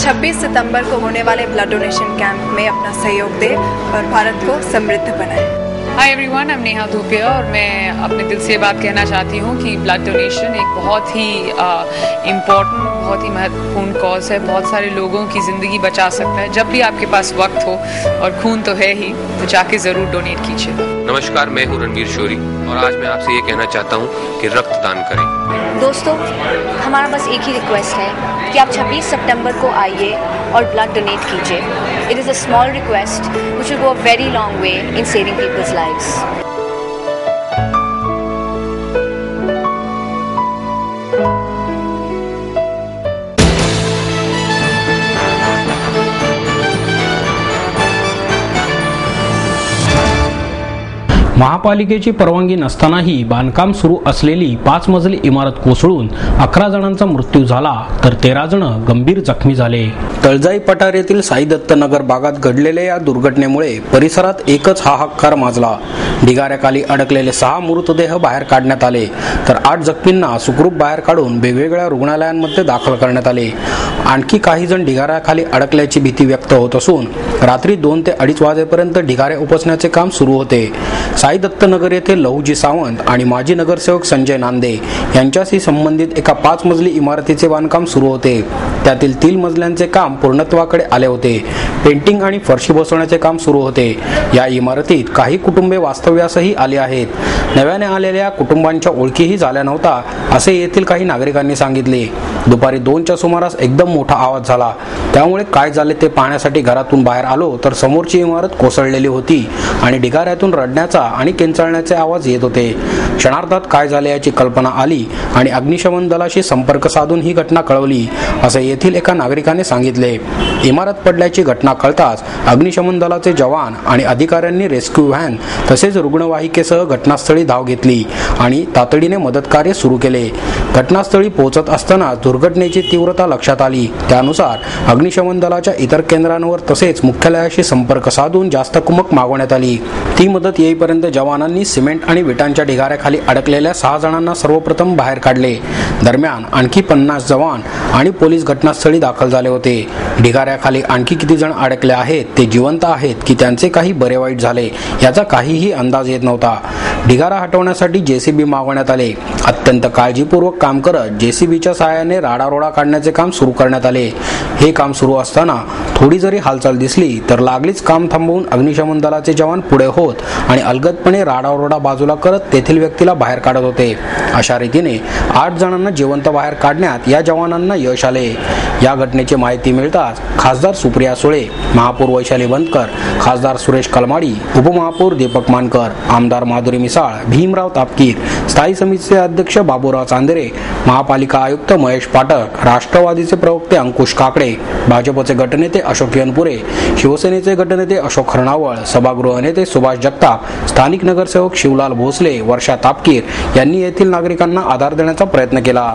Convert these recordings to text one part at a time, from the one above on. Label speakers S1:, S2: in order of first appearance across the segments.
S1: 26 सितंबर को होने वाले ब्लड डोनेशन कैंप में अपना सहयोग दें और भारत को समृद्ध बनाएं।
S2: Hi everyone, I am Neha Dhupia और मैं अपने दिल से ये बात कहना चाहती हूँ कि ब्लड डोनेशन एक बहुत ही इम्पॉर्टेंट, बहुत ही महत्वपूर्ण कॉज है। बहुत सारे लोगों की ज़िंदगी बचा सकता है। जब भी आपके पास वक्त हो और खून तो है ही, तो जाके ज़रूर डोनेट कीजिएगा।
S3: नमस्कार, मैं हूँ रणवीर शोरी और आज मैं आपसे ये कहना चाहता हूँ कि रक्तदान करें।
S4: दोस्तों, हमारा बस एक ही रिक्वेस्ट है कि आप 26 सितंबर को आइए और ब्लड डोनेट कीजिए। It is a small request which will go a very long way in saving peoples lives.
S5: महापालिकेची परवानगी नसतानाही बांधकाम सुरू असलेली 5 मजली इमारत कोसळून 11 जणांचा मृत्यू झाला तर 13 जण गंभीर जखमी झाले। तळजाई पठार येथील साई दत्त नगर भागात घडलेल्या या दुर्घटनेमुळे परिसरात एकच हाहाकार माजला। ढिगाऱ्याखाली अडकलेले 6 मृतदेह बाहेर काढण्यात आले तर 8 जखमींना सुखरूप बाहेर काढून वेगवेगळ्या रुग्णालयांमध्ये दाखल करण्यात आले। आणखी काही जण ढिगाऱ्याखाली अडकल्याची भीती व्यक्त होत असून रात्री 2 ते 2:30 वाजेपर्यंत ढिगारे उपसण्याचे काम सुरू होते। साई दत्त नगर येथे लहुजी सावंत आणि माजी नगरसेवक संजय नांदे यांच्याशी संबंधित एका 5 मजली इमारतीचे बांधकाम सुरू होते। त्यातील 3 मजल्यांचे काम पूर्णत्वाकडे आले होते। पेंटिंग आणि फरशी बसवण्याचे काम सुरू होते। या इमारतीत काही कुटुंबे वास्तव्यासही आली आहेत। नव्याने आलेल्या कुटुंबांच्या ओळखीही झाल्या नव्हता असे येथील काही नागरिकांनी सांगितले। दुपारी 2च्या सुमारास एकदम मोठा आवाज झाला, त्यामुळे काय झाले ते पाहण्यासाठी घरातून बाहेर आलो तर समोरची इमारत कोसळलेली होती आणि ढिगाऱ्यातून रडण्याचा आणि किंचाळण्याचे आवाज येत होते। क्षणार्धात काय झाले याची कल्पना आली आणि अग्निशमन दलाशी संपर्क साधून ही घटना कळवली असे येथील एका नागरिकाने सांगितले। इमारत पडल्याची घटना कळताच अग्निशमन दलाचे जवान आणि अधिकाऱ्यांनी रेस्क्यू व्हॅन तसेच रुग्णवाहिकेसह घटनास्थळी धाव घेतली आणि तातडीने मदत कार्य सुरू केले। घटनास्थळी पोहोचत असताना दुर्घटनेची तीव्रता लक्षात आली। त्यानुसार अग्निशमन दलाच्या इतर केंद्रांवर तसेच मुख्यालयाशी संपर्क साधून जास्त कुमक मागवण्यात आली। ती मदत येईपर्यंत जवानांनी सिमेंट आणि विटांच्या ढिगाऱ्याखाली अडकलेल्या 6 जणांना सर्वप्रथम बाहेर काढले। दरम्यान आणखी 50 जवान आणि पोलीस घटनास्थळी दाखल झाले होते। ढिगाऱ्याखाली आणखी किती जण अडकले आहेत, ते जिवंत आहेत की त्यांचे काही बरे वाईट झाले याचा काहीही अंदाज येत नव्हता। ढिगारा हटवण्यासाठी जेसीबी मागवण्यात आले। अत्यंत काळजीपूर्वक काम करत जेसीबीच्या सहाय्याने राडारोडा काढण्याचे काम सुरू करण्यात आले। हे काम सुरू असताना थोडी जरी हालचाल दिसली तर लागलीच काम थांबवून अग्निशमन दलाचे जवान पुढे होत आणि अलगदपणे राडारोडा बाजूला करत तेथील व्यक्तीला बाहेर काढत होते। अशा रीतीने 8 जणांना जिवंत बाहेर काढण्यात या जवानांना यश आले। या घटनेची माहिती मिळताच खासदार सुप्रिया सुळे, महापौर वैशाली बंदकर, खासदार सुरेश कलमाडी, उपमहापौर दीपक मानकर, आमदार माधुरी मिसाळ, भीमराव तापकीर, स्थायी समितीचे अध्यक्ष बाबूराव चांदेरे, महापालिका आयुक्त महेश पाठक, राष्ट्रवादीचे प्रवक्ते अंकुश काकडे, भाजपचे गटनेते अशोक यनपुरे, शिवसेनेचे गटनेते अशोक खरणावळ, सभागृह नेते सुभाष जगताप, स्थानिक नगरसेवक शिवलाल भोसले, वर्षा तापकीर यांनी येथील नागरिकांना आधार देण्याचा प्रयत्न केला।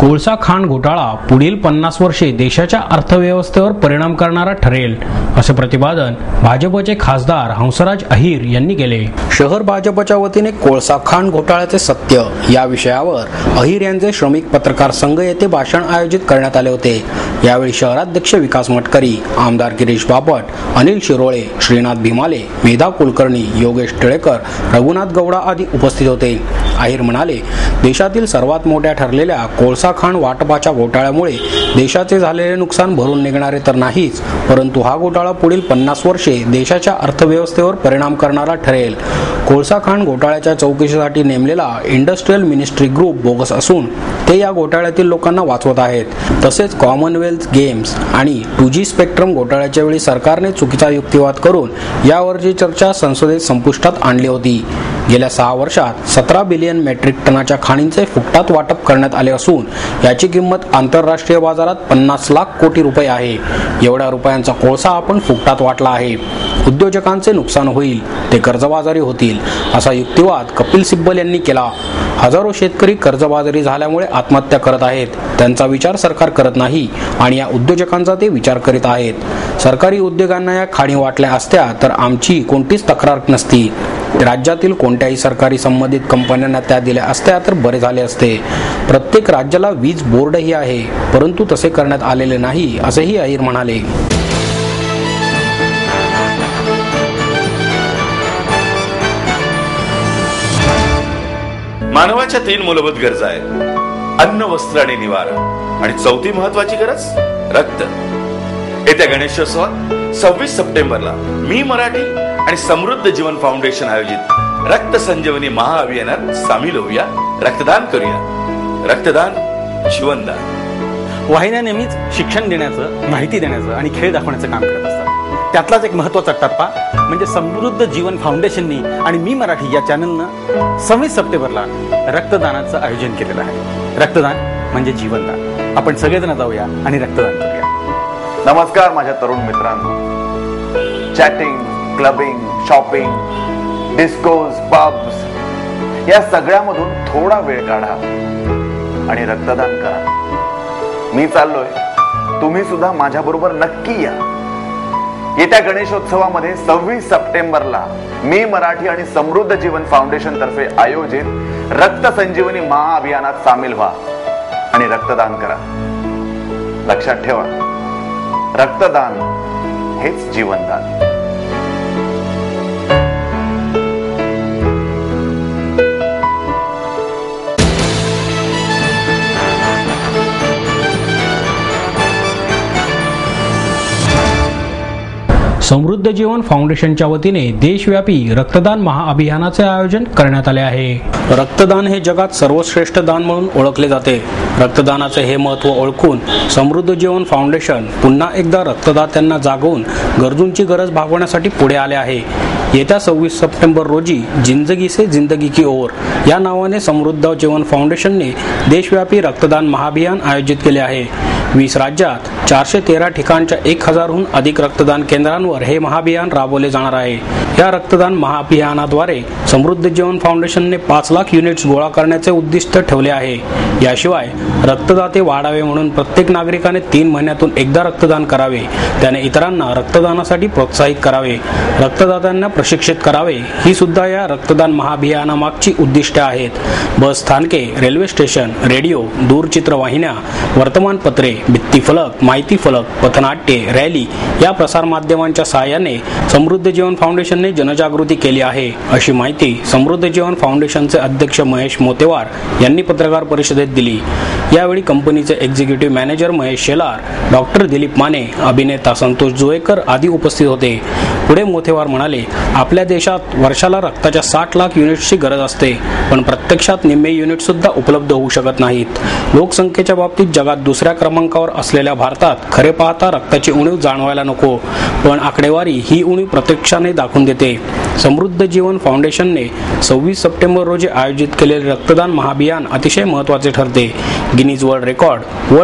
S5: कोळसा खाण घोटाळा पुढील 50 वर्षे देशाच्या अर्थव्यवस्थेवर परिणाम करणारा ठरेल, असे प्रतिपादन भाजपचे खासदार हंसराज अहिर यांनी केले. शहर भाजपच्या वतीने कोळसा खाण घोटाळ्याचे सत्य या विषयावर अहिर यांचे श्रमिक पत्रकार संघ येथे भाषण आयोजित करण्यात आले होते. यावेळी शहराध्यक्ष विकास मटकरी, आमदार गिरीश बापट, अनिल शिरोळे, श्रीनाथ भीमाले, मेधा कुलकर्णी, योगेश टिळेकर, रघुनाथ गौडा आदी उपस्थित होते. अहिर म्हणाले, देशातील सर्वात मोठ्या ठरलेल्या कोळसा खाण वाटपाच्या घोटाळ्यामुळे देशाचे झालेले नुकसान भरून निघणारे तर नाहीच, परंतु हा घोटाळा पुढील 50 वर्षे देशाच्या अर्थव्यवस्थेवर परिणाम करणारा ठरेल. कोळसा खाण घोटाळ्याच्या चौकशीसाठी नेमलेला इंडस्ट्रियल मिनिस्ट्री ग्रुप बोगस असून ते या घोटाळ्यातील लोकांना वाचवत आहेत. तसेच कॉमनवेल्थ गेम्स आणि 2G स्पेक्ट्रम घोटाळ्याच्या वेळी सरकारने चुकीचा युक्तिवाद करून यावरची चर्चा संसदेत संपुष्टात आणली होती. गेल्या 6 वर्षात 17 बिलियन मेट्रिक टनाच्या खाणींचे फुकटात वाटप करण्यात आले असून याची किंमत आंतरराष्ट्रीय बाजारात 50 लाख कोटी रुपये आहे. एवढ्या रुपयांचा कोळसा आपण फुकटात वाटला आहे. उद्योजकांचे नुकसान होईल, ते कर्जबाजारी होतील, असा युक्तिवाद कपिल सिब्बल यांनी केला. हजारो शेतकरी कर्जबाजारी झाल्यामुळे आत्महत्या करत आहेत. त्यांचा विचार सरकार करत नाही आणि या उद्योजकांचा ते विचार करीत आहेत. सरकारी उद्योगांना या खाणी वाटल्या असत्या तर आमची कोणतीच तक्रार नसती. राज्यातील कोणत्याही सरकारी संबंधित कंपन्यांना त्या दिल्या असत्या तर बरे झाले असते. प्रत्येक राज्याला वीज बोर्डही आहे, परंतु तसे करण्यात आलेले नाही, असेही अहिर म्हणाले.
S6: मानवाच्या 3 मूलभूत गरजा आहेत: अन्न, वस्त्र आणि निवारा. आणि 4थी महत्वाची गरज रक्त. येत्या गणेशोत्सवात 26 सप्टेंबरला मी मराठी आणि समृद्ध जीवन फाउंडेशन आयोजित रक्त संजीवनी महाअभियानात सामील होऊया. रक्तदान करूया. रक्तदान जीवनदान.
S7: वाहिन्या नेहमीच शिक्षण देण्याचं, माहिती देण्याचं आणि खेळ दाखवण्याचं काम करत असतात. त्यातलाच एक महत्त्वाचा टप्पा म्हणजे समृद्ध जीवन फाउंडेशननी आणि मी मराठी या चॅनलनं 26 सप्टेंबरला रक्तदानाचं आयोजन केलेलं आहे. रक्तदान म्हणजे जीवनदान. आपण सगळेजण जाऊया आणि रक्तदान करूया.
S8: नमस्कार माझ्या तरुण मित्रांनो. Chatting, clubbing, shopping, discoms, pubs या सगळ्यामधून थोडा वेळ काढा आणि रक्तदान करा. मी चाललोय, तुम्ही सुद्धा माझ्याबरोबर नक्की या. येत्या गणेशोत्सवामध्ये 26 सप्टेंबरला मी मराठी आणि समृद्ध जीवन फाउंडेशन तर्फे आयोजित रक्त संजीवनी महाअभियानात सामील व्हा आणि रक्तदान करा. लक्षात ठेवा, रक्तदान हेच जीवनदान.
S5: समृद्ध जीवन फाउंडेशनच्या वतीने देशव्यापी रक्तदान महाअभियानाचे आयोजन करण्यात आले आहे. रक्तदान हे जगात सर्वश्रेष्ठ दान म्हणून ओळखले जाते. रक्तदानाचे हे महत्त्व ओळखून समृद्ध जीवन फाउंडेशन पुन्हा एकदा रक्तदात्यांना जागवून गरजूंची गरज भागवण्यासाठी पुढे आले आहे. येत्या 26 सप्टेंबर रोजी जिंदगी से जिंदगी की ओर या नावाने समृद्ध जीवन फाउंडेशनने देशव्यापी रक्तदान महाअभियान आयोजित केले आहे. 20 राज्यात 413 ठिकाणच्या 1000हून अधिक रक्तदान केंद्रांवर हे महाअभियान राबवले जाणार आहे. या रक्तदान महाअभियानाद्वारे समृद्ध जीवन फाउंडेशनने 5 लाख युनिट्स गोळा करण्याचे उद्दिष्ट ठेवले आहे. याशिवाय रक्तदाते वाढावे म्हणून प्रत्येक नागरिकाने 3 महिन्यातून एकदा रक्तदान करावे. त्याने इतरांना रक्तदानासाठी प्रोत्साहित करावे, रक्तदात्यांना प्रशिक्षित करावे, ही सुद्धा या रक्तदान महाअभियानामागची उद्दिष्टे आहेत. बस स्थानके, रेल्वे स्टेशन, रेडिओ, दूरचित्रवाहिन्या, वर्तमानपत्रे, भित्तीफलक, माहिती फलक, पथनाट्ये, रॅली या प्रसार माध्यमांच्या सहाय्याने समृद्ध जीवन फाउंडेशनने जनजागृती केली आहे, अशी माहिती समृद्ध जीवन फाउंडेशनचे अध्यक्ष महेश मोतेवार यांनी पत्रकार परिषदेत दिली. यावेळी कंपनीचे executive manager Mahesh Shelar, doctor Dilip Mane, अभिनेता संतोष जोयकर आदी उपस्थित होते. पुढे मोतेवार म्हणाले, आपल्या देशात वर्षाला रक्ताच्या 60 लाख युनिट्सची गरज असते, पण प्रत्यक्षात निम्मे युनिट सुद्धा उपलब्ध होऊ शकत नाहीत. लोकसंख्येच्या बाबतीत जगात दुसऱ्या क्रमांकावर असलेल्या भारतात खरे पाहता रक्ताची उणीव जाणवायला नको, पण आकडेवारी ही उणीव प्रत्यक्षाने दाखवून देते. समृद्ध जीवन फाउंडेशनने 26 सप्टेंबर रोजी आयोजित केलेले रक्तदान महाअभियान अतिशय महत्त्वाचे ठरते. Guinness world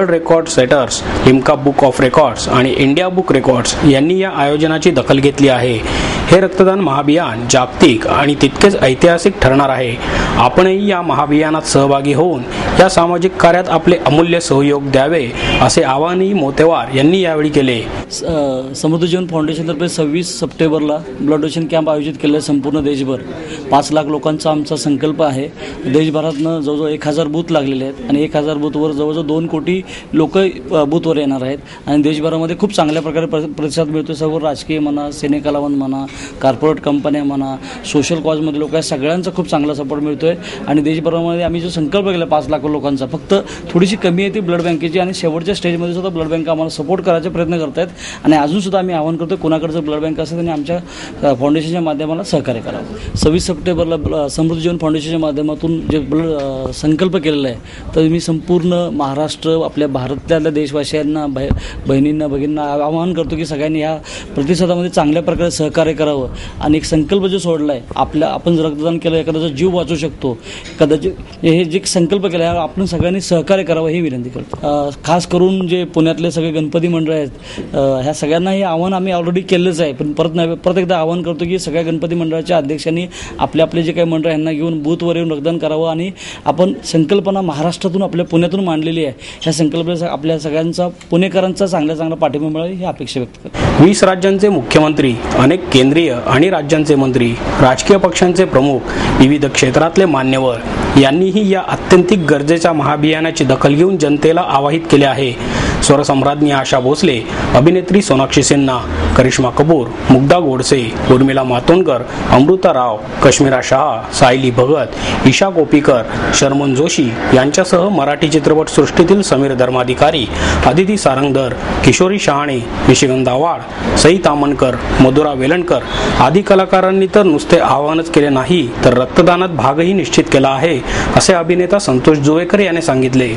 S5: record setters, Limca book of records आणि इंडिया बुक रेकॉर्ड्स यांनी या आयोजनाची दखल घेतली आहे. हे रक्तदान महाअभियान जागतिक आणि तितकेच ऐतिहासिक ठरणार आहे. आपणही या महाअभियानात सहभागी होऊन या सामाजिक कार्यात आपले अमूल्य सहयोग द्यावे असे आवाहनही मोतेवार यांनी यावेळी केले.
S9: समृद्ध जीवन फाउंडेशनतर्फे 26 सप्टेंबरला ब्लड डोनेशन कॅम्प आयोजित केले आहे संपूर्ण देशभर. 5 लाख लोकांचा आमचा संकल्प आहे. देशभरातनं जवळजवळ 1000 बूथ लागलेले आहेत आणि 1000 बूथवर जवळजवळ 2 कोटी लोक बूथवर येणार आहेत आणि देशभरामध्ये खूप चांगल्या प्रकारे प्रतिसाद मिळतो. सर्व राजकीय म्हणा, सिनेकलावंत म्हणा, कॉर्पोरेट कंपन्या म्हणा, सोशल कॉजमध्ये लोक आहे, सगळ्यांचा खूप चांगला सपोर्ट मिळतो आहे. आणि देशभरामध्ये आम्ही जो संकल्प केला 5 लाख लोकांचा, फक्त थोडीशी कमी आहे ती ब्लड बँकेची आणि शेवटच्या स्टेजमध्ये सुद्धा ब्लड बँक आम्हाला सपोर्ट करायचा प्रयत्न करत आहेत. आणि अजूनसुद्धा आम्ही आवाहन करतो कोणाकडे जर ब्लड बँक असेल त्यांनी आमच्या फाउंडेशनच्या माध्यमाला सहकार्य करावं. 26 सप्टेंबरला समृद्ध जीवन फाउंडेशनच्या माध्यमातून जे ब्लड संकल्प केलेला आहे तर मी संपूर्ण महाराष्ट्र आपल्या भारतातल्या देशवासियांना बहिणींना भगिनींना आवाहन करतो की सगळ्यांनी ह्या प्रतिसादामध्ये चांगल्या प्रकारे सहकार्य करावं. आणि एक संकल्प जो सोडला आहे आपण जर रक्तदान केलं एखाद्याचा जीव वाचू शकतो, कदाचित हे जे संकल्प केला आहे आपण सगळ्यांनी सहकार्य करावं ही विनंती करतो. खास करून जे पुण्यातले सगळे गणपती मंडळ आहेत ह्या सगळ्यांना हे आव्हान आम्ही ऑलरेडी केलंच आहे, पण परत एकदा आवाहन करतो की सगळ्या गणपती मंडळाच्या अध्यक्षांनी आपले जे काही मंडळ यांना घेऊन बूथवर येऊन रक्तदान करावं. आणि आपण संकल्पना महाराष्ट्रातून आपल्या पुण्यातून मांडलेली आहे. ह्या संकल्पना आपल्या सगळ्यांचा पुणेकरांचा चांगला पाठिंबा मिळावा ही अपेक्षा व्यक्त करतो.
S5: 20 राज्यांचे मुख्यमंत्री, अनेक केंद्रीय आणि राज्यांचे मंत्री, राजकीय पक्षांचे प्रमुख, विविध क्षेत्रातले मान्यवर यांनीही या अत्यंतिक गरजेच्या महाअभियानाची दखल घेऊन जनतेला आवाहित केले आहे. स्वरसम्राज्ञी आशा भोसले, अभिनेत्री सोनाक्षी सिन्हा, करिश्मा कपूर, मुग्धा गोडसे, उर्मिला मातोंडकर, अमृता राव, कश्मीरा शाह, सायली भगत, ईशा कोपीकर, शर्मन जोशी यांच्यासह मराठी चित्रपटसृष्टीतील समीर धर्माधिकारी, अदिती सारंगधर, किशोरी शहाणे, निशिगंधा वाड, सई तामणकर, मधुरा वेलणकर आदी कलाकारांनी तर नुसते आवाहनच केले नाही तर रक्तदानात भागही निश्चित केला आहे असे अभिनेता संतोष जुवेकर यांनी सांगितले.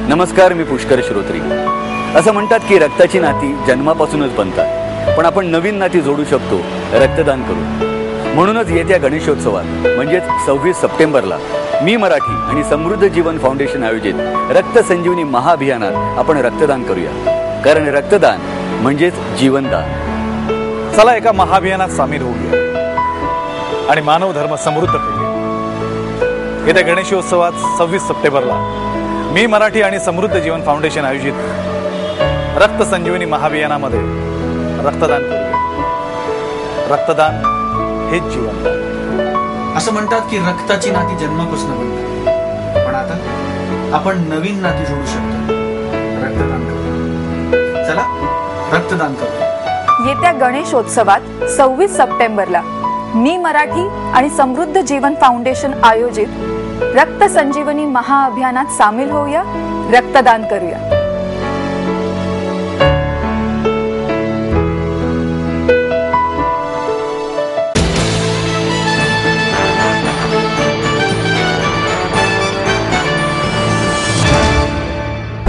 S10: नमस्कार, मी पुष्कर श्रोत्री. असं म्हणतात की रक्ताची नाती जन्मापासूनच बनतात, पण आपण नवीन नाती जोडू शकतो रक्तदान करून. म्हणूनच येत्या गणेशोत्सवात म्हणजेच 26 सप्टेंबरला मी मराठी आणि समृद्ध जीवन फाउंडेशन आयोजित रक्त संजीवनी महाअभियानात आपण रक्तदान करूया, कारण रक्तदान म्हणजेच जीवनदान.
S7: चला एका महाअभियानात सामील होऊया आणि मानव धर्म समृद्ध करूया. येत्या गणेशोत्सवात 26 सप्टेंबरला मी मराठी आणि समृद्ध जीवन फाउंडेशन आयोजित रक्त संजीवनी महाअभियानामध्ये रक्तदान करूया. रक्तदान हेच जीवनदान.
S11: असं म्हणतात की रक्ताची नाती जन्मापासून बनतात, पण आता आपण नवीन नाती जोडू शकतो रक्तदान करू. चला रक्तदान करू.
S1: येत्या गणेशोत्सवात 26 सप्टेंबरला मी मराठी आणि समृद्ध जीवन फाउंडेशन आयोजित रक्त संजीवनी महाअभियानात सामील होऊया, रक्तदान करूया.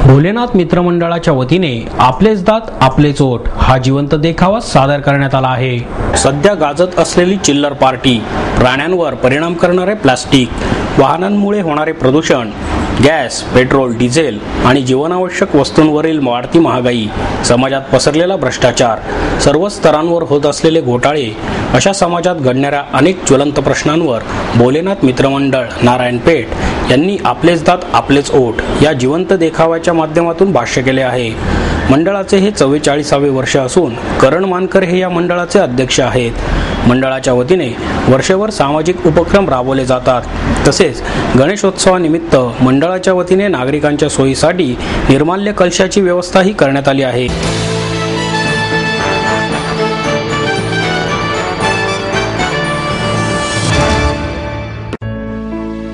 S5: भोलेनाथ मित्रमंडळाच्या वतीने आपलेच दात आपलेच ओठ हा जिवंत देखावा सादर करण्यात आला आहे. सध्या गाजत असलेली चिल्लर पार्टी, प्राण्यांवर परिणाम करणारे प्लास्टिक, वाहनांमुळे होणारे प्रदूषण, गॅस, पेट्रोल, डिझेल आणि जीवनावश्यक वस्तूंवरील वाढती महागाई, समाजात पसरलेला भ्रष्टाचार, सर्व स्तरांवर होत असलेले घोटाळे अशा समाजात घडणाऱ्या अनेक ज्वलंत प्रश्नांवर भोलेनाथ मित्रमंडळ नारायणपेठ यांनी आपलेच दात आपलेच ओठ या जिवंत देखाव्याच्या माध्यमातून भाष्य केले आहे. मंडळाचे हे 44वे वर्ष असून करण मानकर हे या मंडळाचे अध्यक्ष आहेत. मंडळाच्या वतीने वर्षभर सामाजिक उपक्रम राबवले जातात. तसेच गणेशोत्सवानिमित्त मंडळाच्या वतीने नागरिकांच्या सोयीसाठी निर्माल्य कलशाची व्यवस्थाही करण्यात आली आहे.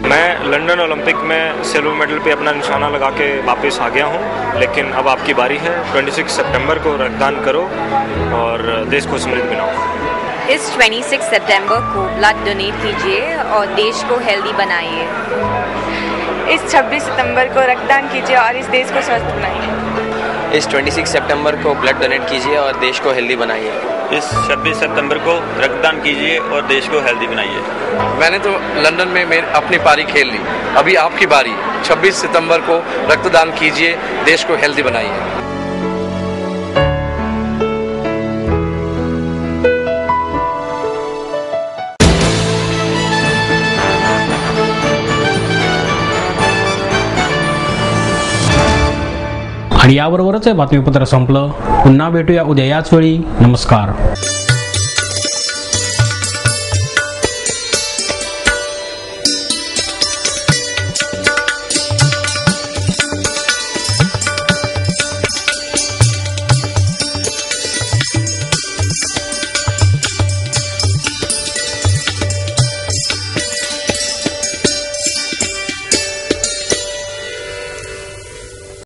S12: मैं लंदन ओलंपिक में सिल्वर मेडल पे अपना निशाना लगा के वापस आ गया हूँ, लेकिन अब आपकी बारी है. 26 सितंबर को रक्तदान करो और देश को समृद्ध बनाओ.
S4: इस 26 सितंबर को ब्लड डोनेट कीजिए और देश को हेल्दी बनाइए.
S1: इस 26 सितंबर को रक्तदान कीजिए और इस देश को स्वस्थ बनाइए.
S13: इस 26 सितंबर को ब्लड डोनेट कीजिए और देश को हेल्दी बनाइए. इस 26 सितंबर को रक्तदान कीजिए और देश को हेल्दी बनाइए।
S14: मैंने तो लंदन में अपनी पारी खेल ली, अभी आपकी बारी। 26 सितंबर को रक्तदान कीजिए, देश को हेल्दी बनाइए।
S5: आणि याबरोबरच हे बातमीपत्र संपलं. पुन्हा भेटूया उद्या याच वेळी. नमस्कार.